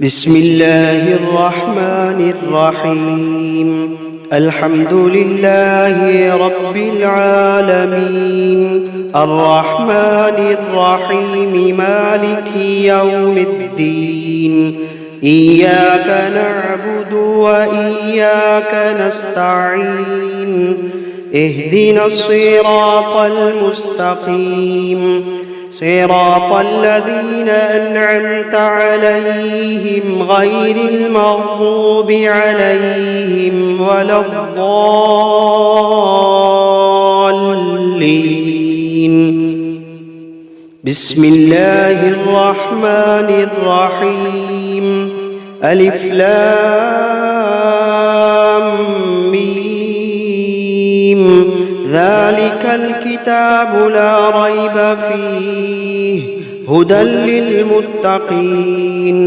بسم الله الرحمن الرحيم. الحمد لله رب العالمين، الرحمن الرحيم، مالك يوم الدين. إياك نعبد وإياك نستعين. اهدنا الصراط المستقيم، صراط الذين أنعمت عليهم غير المغضوب عليهم ولا الضالين. بسم الله الرحمن الرحيم. ألف لام ميم. ذلك الكتاب لا ريب فيه هدى للمتقين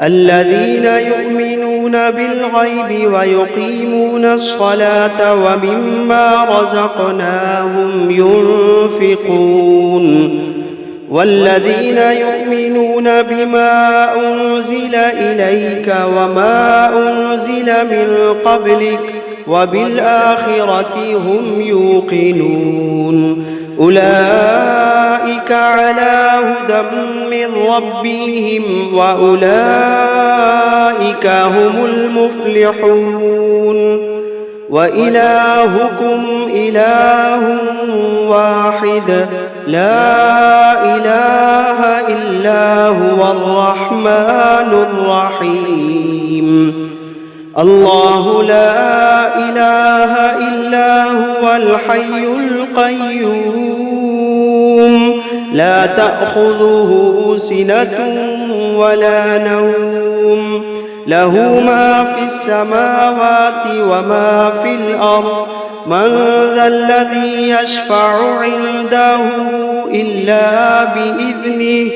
الذين يؤمنون بالغيب ويقيمون الصلاة ومما رزقناهم ينفقون والذين يؤمنون بما أنزل إليك وما أنزل من قبلك وبالآخرة هم يوقنون. أولئك على هدى من ربهم وأولئك هم المفلحون. وإلهكم إله واحد لا إله إلا هو الرحمن الرحيم. الله لا إله إلا هو الحي القيوم، لا تأخذه سنة ولا نوم، له ما في السماوات وما في الأرض. من ذا الذي يشفع عنده إلا بإذنه،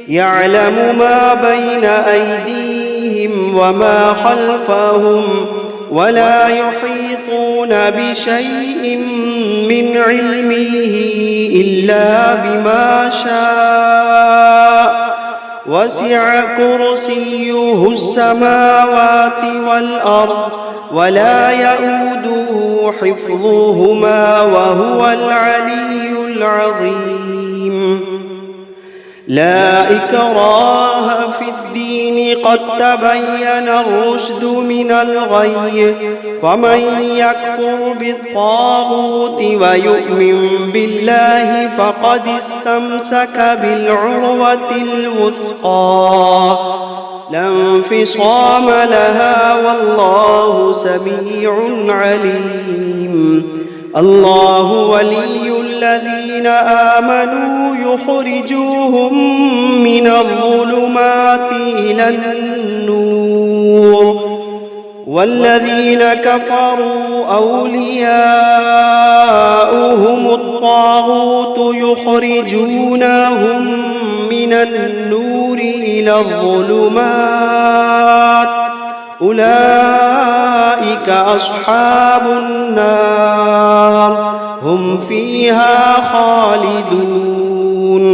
يعلم ما بين أيديهم وما خلفهم، ولا يحيطون بشيء من علمه إلا بما شاء. وسع كرسيه السماوات والأرض ولا يئوده حفظهما وهو العلي العظيم. لا إكراه في الدين، قد تبين الرشد من الغي. فمن يكفر بالطاغوت ويؤمن بالله فقد استمسك بالعروة الوثقى لا انفصام لها، والله سميع عليم. الله ولي الذين آمنوا يخرجوهم من الظلمات إلى النور، والذين كفروا أولياؤهم الطاغوت يخرجونهم من النور إلى الظلمات. أولئك أصحاب النار، هم فيها خالدون.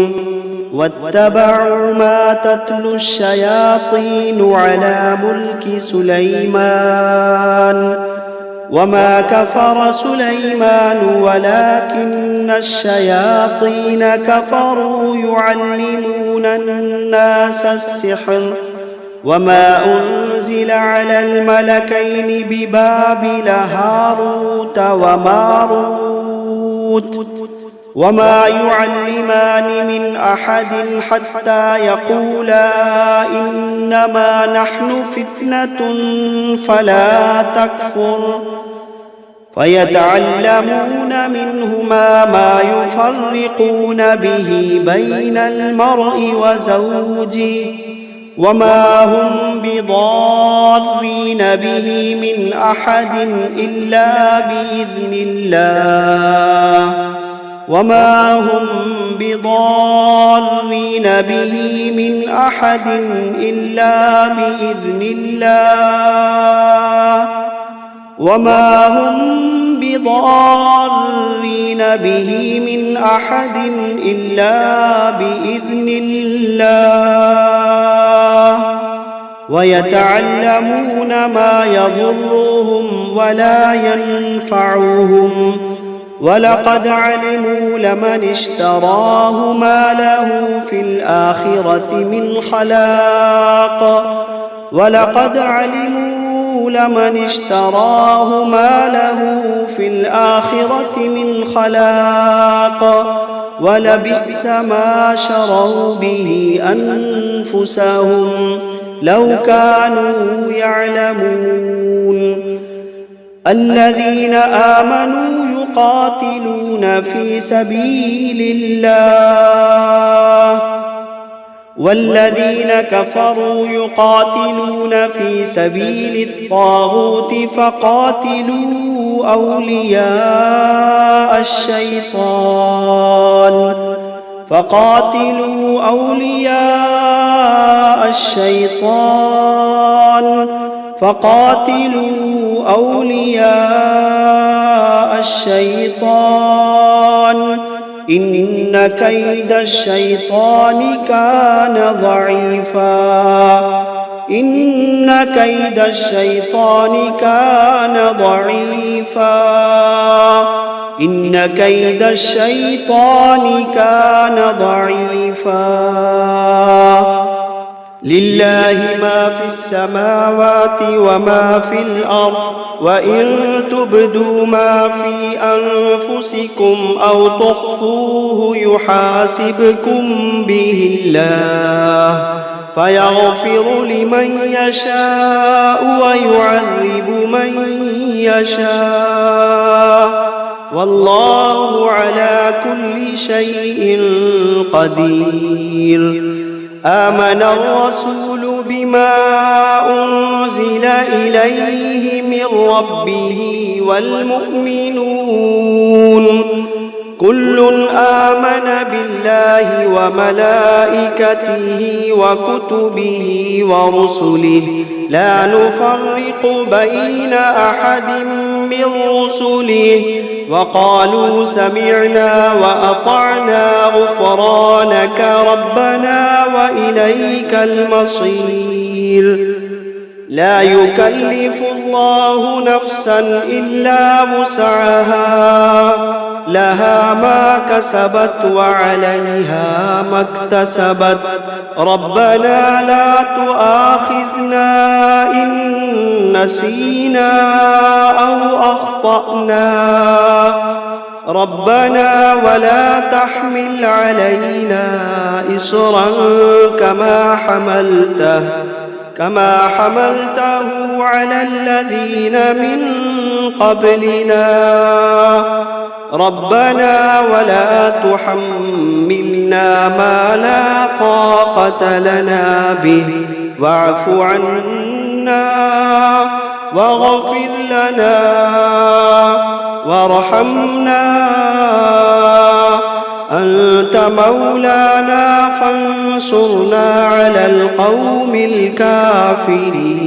واتبعوا ما تتلو الشياطين على ملك سليمان، وما كفر سليمان ولكن الشياطين كفروا يعلمون الناس السحر. وما أنزل على الملكين ببابل هاروت وماروت وما يعلمان من أحد حتى يقولا إنما نحن فتنة فلا تكفر. فيتعلمون منهما ما يفرقون به بين المرء وزوجه، وما هم بضارين به من أحد إلا بإذن الله، وما هم بضارين به من أحد إلا بإذن الله، وما هم بضارين به من أحد إلا بإذن الله. ويتعلمون ما يضرهم ولا ينفعهم ولقد علموا لمن اشتراه ما له في الآخرة من خلاق ولقد علموا لمن اشتراه ما له في الآخرة من خلاق ولبئس ما شروا به أنفسهم لو كانوا يعلمون الذين آمنوا يقاتلون في سبيل الله والذين كفروا يقاتلون في سبيل الطاغوت فقاتلوا أولياء الشيطان إن كيد الشيطان كان ضعيفا لله ما في السماوات وما في الأرض وإن تبدوا ما في أنفسكم أو تخفوه يحاسبكم به الله فيغفر لمن يشاء ويعذب من يشاء والله على كل شيء قدير آمن الرسول بما أنزل إليه من ربه والمؤمنون كل آمن بالله وملائكته وكتبه ورسله لا نفرق بين أحد من رسله وقالوا سمعنا وأطعنا غفرانك ربنا وإليك المصير لا يكلف الله نفسا إلا وسعها لها ما كسبت وعليها ما اكتسبت ربنا لا تؤاخذنا إن نسينا أو أخطأنا ربنا ولا تحمل علينا إصرا كما حملته على الذين من قبلنا ربنا ولا تحملنا ما لا طاقة لنا به واعف عنا واغفر لنا وارحمنا أنت مولانا فانصرنا على القوم الكافرين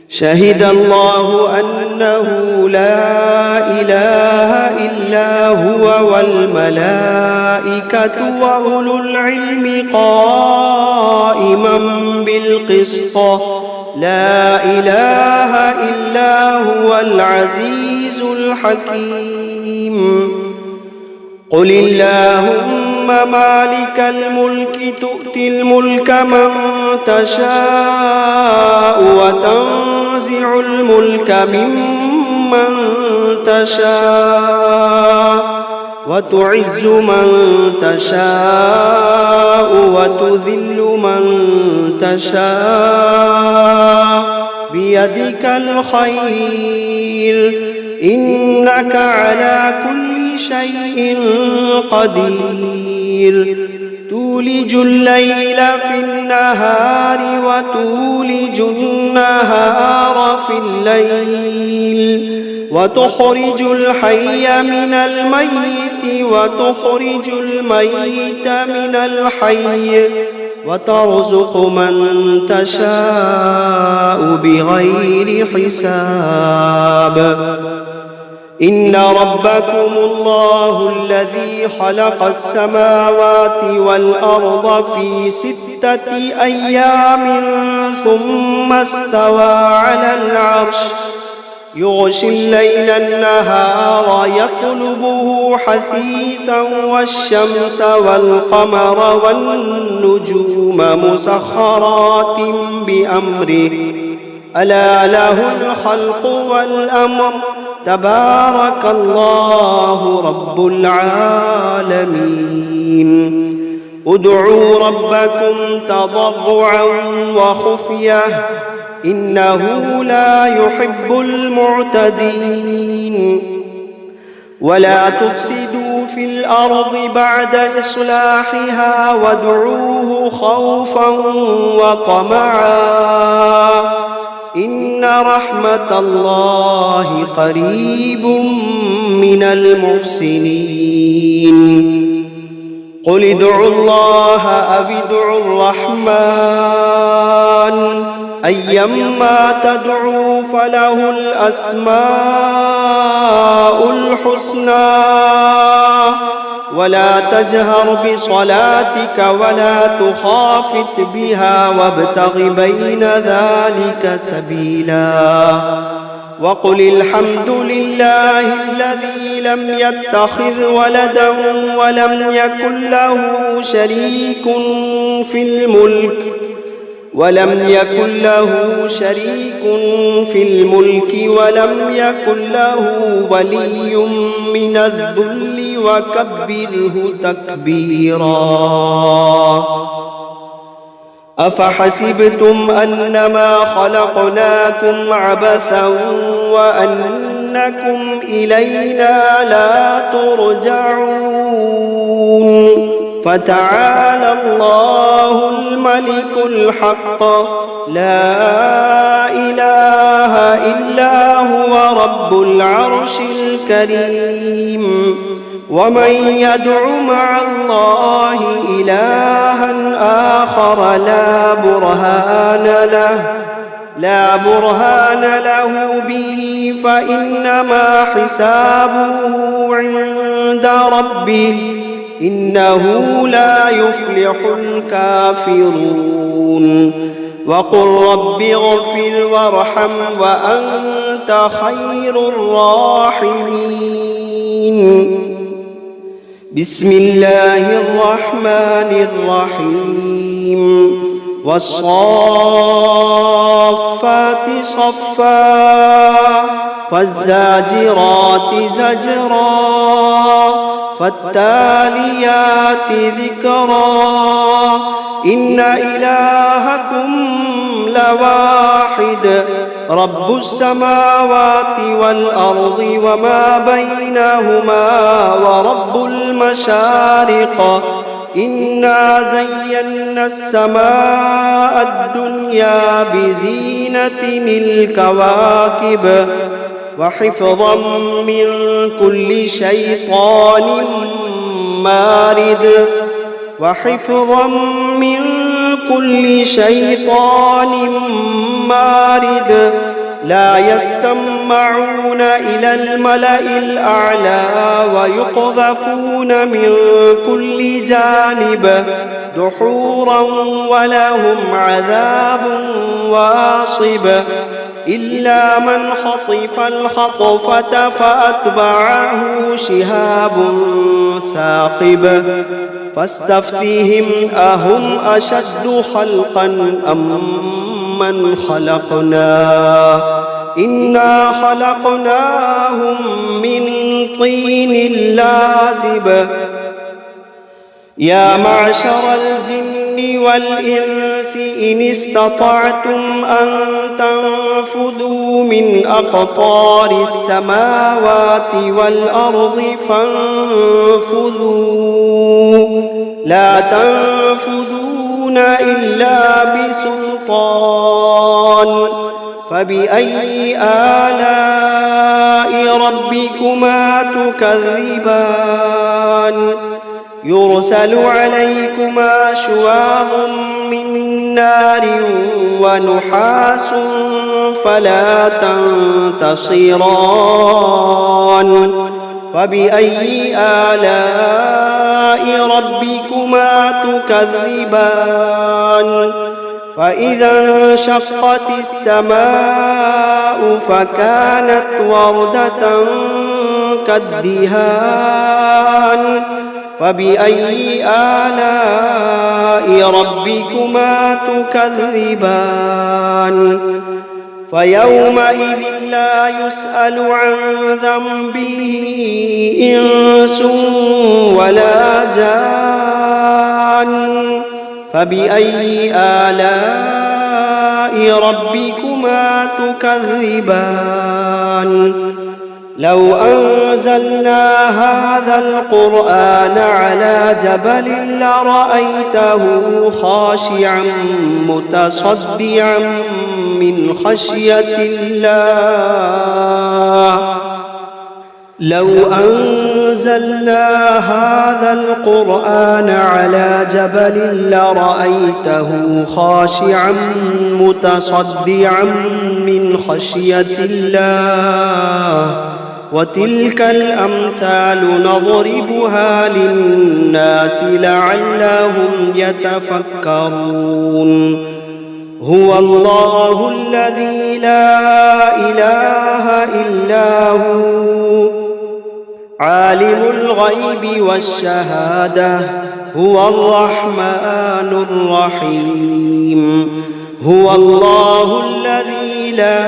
شهد الله أنه لا إله إلا هو والملائكة وأولو العلم قائما بالقسط لا إله إلا هو العزيز الحكيم قل اللهم مالك الملك تؤتي الملك من تشاء وتنزع الملك ممن تشاء وتعز من تشاء وتذل من تشاء بيدك الخير إنك على كل شيء قدير تولج الليل في النهار وتولج النهار في الليل وتخرج الحي من الميت وتخرج الميت من الحي وترزق من تشاء بغير حساب إن ربكم الله الذي خلق السماوات والأرض في 6 أيام ثم استوى على العرش يغشي الليل النهار يطلبه حثيثا والشمس والقمر والنجوم مسخرات بأمره ألا له الخلق والأمر تبارك الله رب العالمين ادعوا ربكم تضرعا وخفية إنه لا يحب المعتدين ولا تفسدوا في الأرض بعد إصلاحها وادعوه خوفا وطمعا إن رحمة الله قريب من المحسنين قل ادعوا الله أو ادعوا الرحمن أيما تدعوا فله الأسماء الحسنى ولا تجهر بصلاتك ولا تخافت بها وابتغ بين ذلك سبيلا وقل الحمد لله الذي لم يتخذ ولدا ولم يكن له شريك في الملك ولم يكن له ولي من الذل وكبره تكبيرا أفحسبتم أنما خلقناكم عبثا وأنكم إلينا لا ترجعون فتعالى الله الملك الحق لا إله إلا هو رب العرش الكريم ومن يدع مع الله إلها آخر لا برهان له به فإنما حسابه عند ربه إنه لا يفلح الكافرون وقل رب اغفر وارحم وأنت خير الراحمين بسم الله الرحمن الرحيم والصافات صفا فالزاجرات زجرا فالتاليات ذكرا إن إلهكم لواحد رب السماوات والأرض وما بينهما ورب المشارق إنا زينا السماء الدنيا بزينة الكواكب وحفظا من كل شيطان مارد لا يسمعون إلى الملأ الأعلى ويقذفون من كل جانب دحورا ولهم عذاب واصب إلا من خطف الخطفة فأتبعه شهاب ثاقب فاستفتهم أهم أشد خلقا أم من خلقنا إنا خلقناهم من طين لازب يا معشر الجن والإنس إن استطعتم أن تنفذوا من أقطار السماوات والأرض فانفذوا لا تنفذون إلا بسلطان فبأي آلاء ربكما تكذبان يرسل عليكما شواظ من نار ونحاس فلا تنتصران فبأي آلاء ربكما تكذبان فإذا انشقت السماء فكانت وردة كالدهان فبأي آلاء ربكما تكذبان فيومئذ لا يسأل عن ذنبه إنس ولا جان فبأي آلاء ربكما تكذبان لو أنزلنا هذا القرآن على جبل لرأيته خاشعا متصدعا من خشية الله لو أنزلنا هذا القرآن على جبل لرأيته خاشعا متصدعا من خشية الله وتلك الأمثال نضربها للناس لعلهم يتفكرون هو الله الذي لا إله إلا هو عالم الغيب والشهادة هو الرحمن الرحيم هو الله الذي لا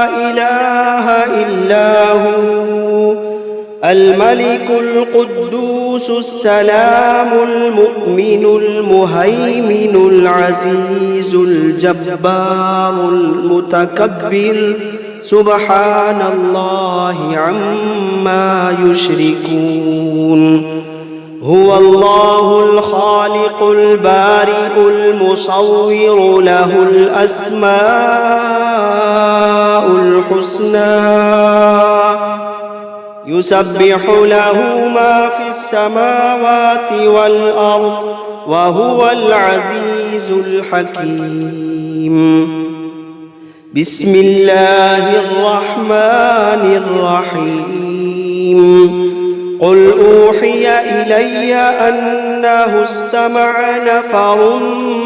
إله إلا هو الملك القدوس السلام المؤمن المهيمن العزيز الجبار المتكبر سبحان الله عما يشركون هو الله الخالق البارئ المصور له الأسماء الحسنى يسبح له ما في السماوات والأرض وهو العزيز الحكيم بسم الله الرحمن الرحيم قل أوحي إلي أنه استمع نفر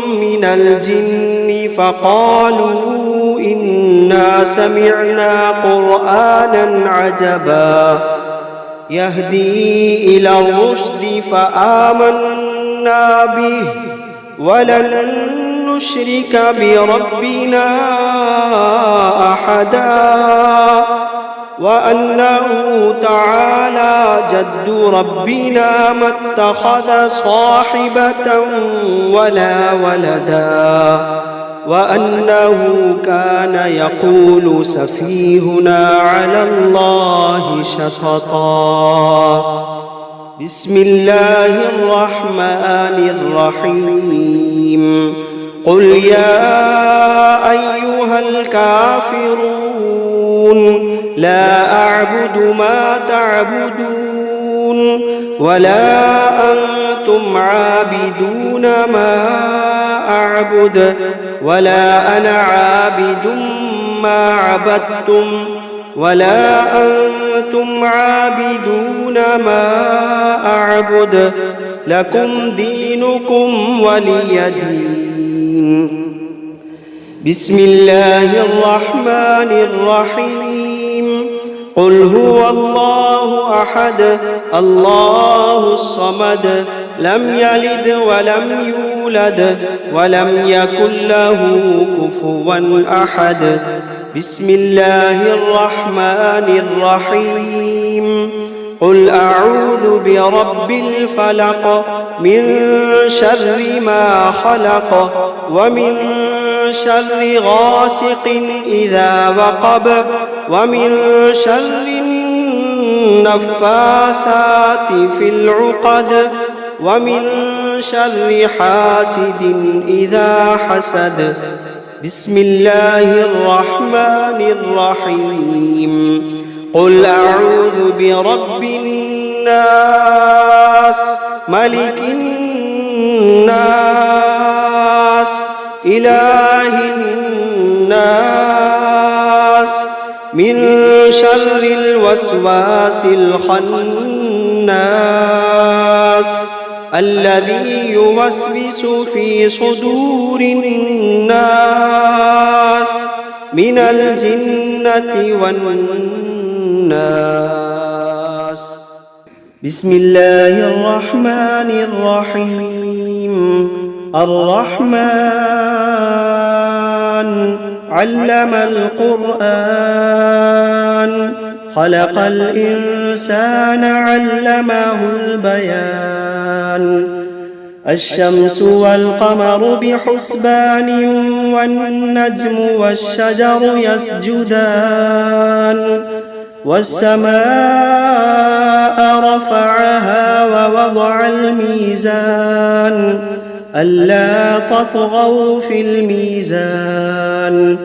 من الجن فقالوا إنا سمعنا قرآنا عجبا يهدي إلى الرشد فآمنا به ولن نشرك بربنا أحدا وأنه تعالى جد ربنا ما اتخذ صاحبة ولا ولدا وأنه كان يقول سفيهنا على الله شططا بسم الله الرحمن الرحيم قل يا أيها الكافرون لا أعبد ما تعبدون ولا أنتم عابدون ما أعبد ولا أنا عابد ما عبدتم ولا أنتم عابدون ما أعبد لكم دينكم ولي دين بسم الله الرحمن الرحيم قل هو الله أحد الله الصمد لم يلد ولم يولد ولم يكن له كفوا أحد بسم الله الرحمن الرحيم قل أعوذ برب الفلق من شر ما خلق ومن شر غاسق إذا وقب ومن شر النفاثات في العقد ومن شر حاسد إذا حسد بسم الله الرحمن الرحيم قل أعوذ برب الناس ملك الناس إله الناس شر الوسواس الخناس الذي يوسوس في صدور الناس من الجنة والناس. بسم الله الرحمن الرحيم. الرحمن علم القرآن خلق الإنسان علمه البيان. الشمس والقمر بحسبان والنجم والشجر يسجدان. والسماء رفعها ووضع الميزان ألا تطغوا في الميزان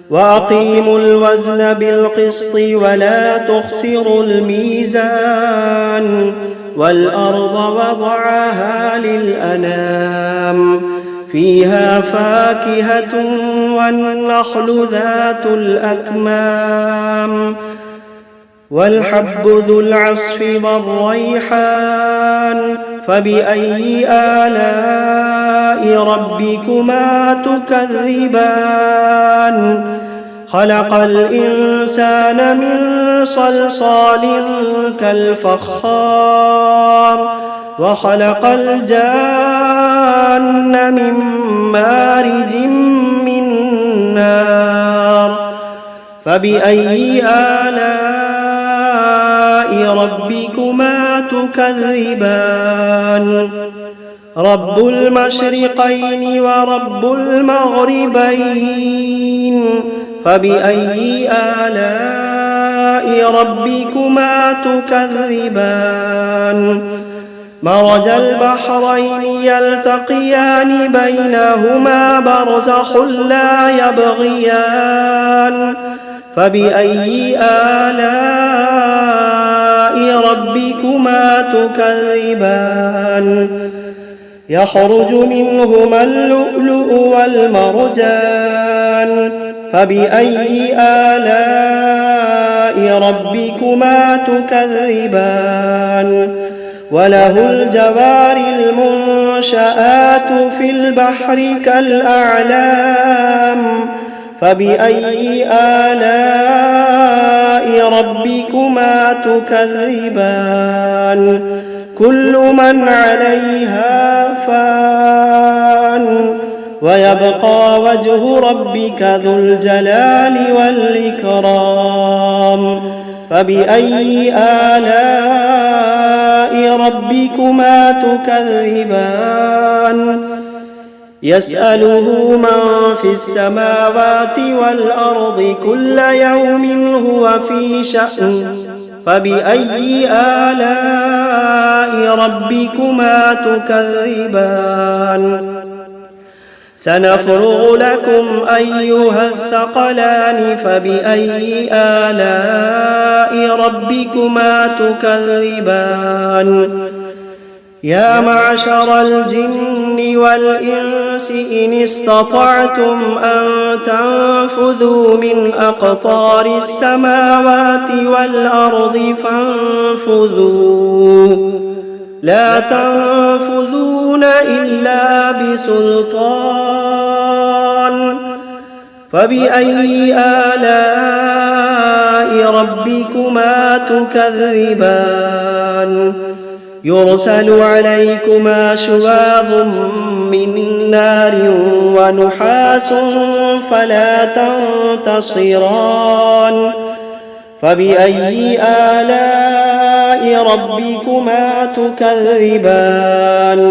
وأقيموا الوزن بالقسط ولا تخسروا الميزان. والأرض وضعها للأنام فيها فاكهة والنخل ذات الأكمام والحب ذو العصف والريحان. فبأي آلاء ربكما تكذبان؟ خلق الإنسان من صلصال كالفخار وخلق الجان من مارج من نار. فبأي آلاء ربكما تكذبان؟ رب المشرقين ورب المغربين. فبأي آلاء ربكما تكذبان؟ مرج البحرين يلتقيان بينهما برزخ لا يبغيان. فبأي آلاء ربكما تكذبان؟ يخرج منهما اللؤلؤ والمرجان. فبأي آلاء ربكما تكذبان؟ وله الجوار المنشآت في البحر كالأعلام. فبأي آلاء ربكما تكذبان؟ كل من عليها فان ويبقى وجه ربك ذو الجلال والإكرام. فبأي آلاء ربكما تكذبان؟ يسأله من في السماوات والأرض كل يوم هو في شأن. فبأي آلاء ربكما تكذبان؟ سنفرغ لكم أيها الثقلان. فبأي آلاء ربكما تكذبان؟ يا معشر الجن والإنس إن استطعتم أن تنفذوا من أقطار السماوات والأرض فانفذوا لا تنفذون إلا بسلطان. فبأي آلاء ربكما تكذبان؟ يرسل عليكما شواظ من نار ونحاس فلا تنتصران. فبأي آلاء ربكما تكذبان؟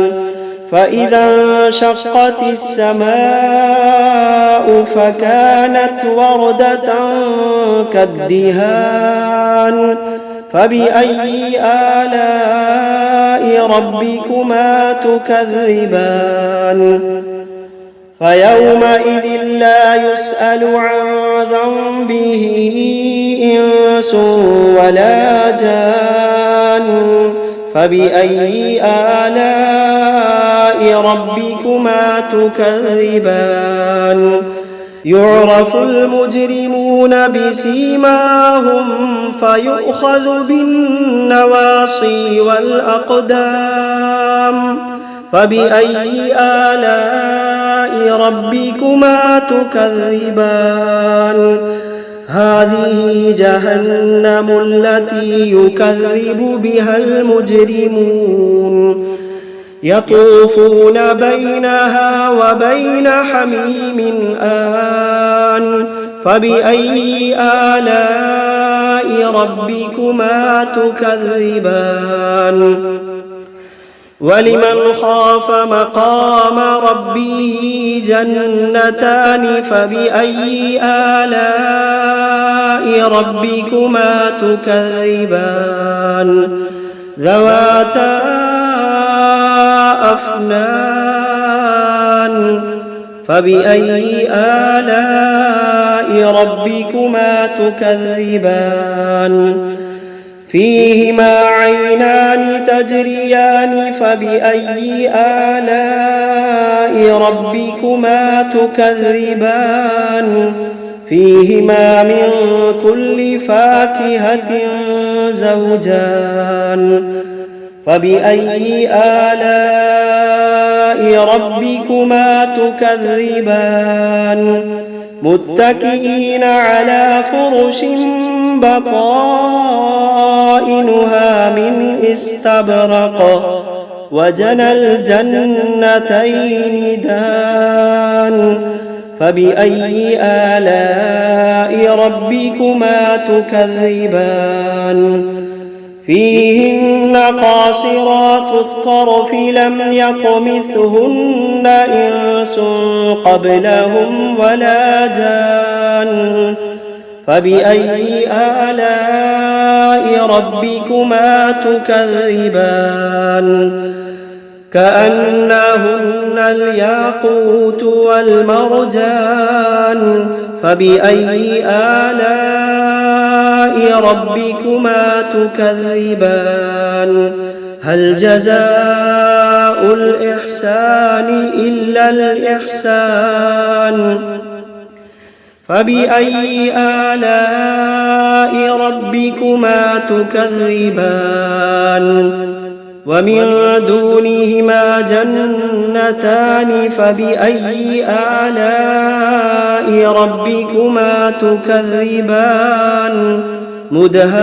فإذا انشقت السماء فكانت وردة كالدهان. فبأي آلاء ربكما تكذبان؟ فيومئذ لا يسأل عن ذنبه إنس ولا جان. فبأي آلاء ربكما تكذبان؟ يعرف المجرمون بسيماهم فيؤخذ بالنواصي والأقدام فبأي آلاء ربكما تكذبان هذه جهنم التي يكذب بها المجرمون يطوفون بينها وبين حميم آن فبأي آلاء ربكما تكذبان ولمن خاف مقام ربه جنتان فبأي آلاء ربكما تكذبان ذواتا أفنان فبأي آلاء ربكما تكذبان فيهما عينان تجريان فبأي آلاء ربكما تكذبان فيهما من كل فاكهة زوجان فبأي آلاء ربكما تكذبان متكئين على فرش بطائنها من استبرق وجنى الجنتين دان فبأي آلاء ربكما تكذبان فيهن قاصرات الطرف لم يطمثهن إنس قبلهم ولا جان فبأي آلاء ربكما تكذبان كأنهن الياقوت والمرجان فبأي آلاء ربكما تكذبان هل جزاء الإحسان إلا الإحسان فبأي آلاء ربكما تكذبان ومن دونهما جنتان فبأي آلاء ربكما تكذبان مدهامتان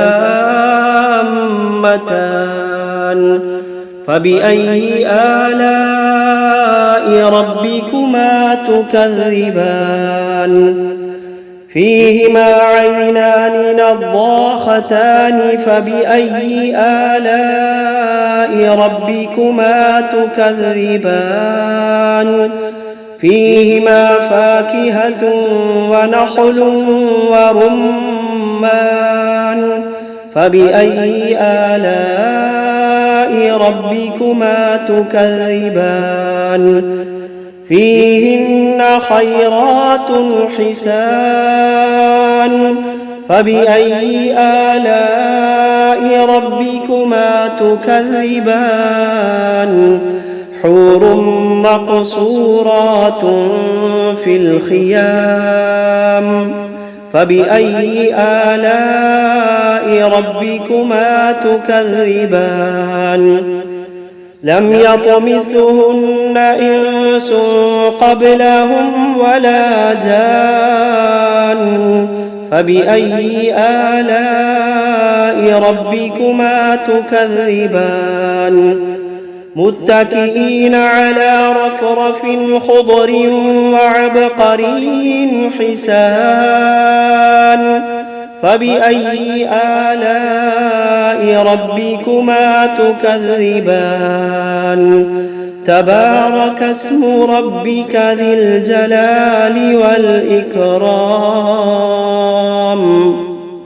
فبأي آلاء ربكما تكذبان فيهما عينان نضاختان فبأي آلاء ربكما تكذبان فيهما فاكهة ونخل ورمان فبأي آلاء ربكما تكذبان فيهن خيرات حسان فبأي آلاء ربكما تكذبان حور مقصورات في الخيام فبأي آلاء ربكما تكذبان لم يطمثهن إنس قبلهم ولا جان فبأي آلاء ربكما تكذبان متكئين على رفرف خضر وعبقري حسان فبأي آلاء ربكما تكذبان تبارك اسم ربك ذي الجلال والإكرام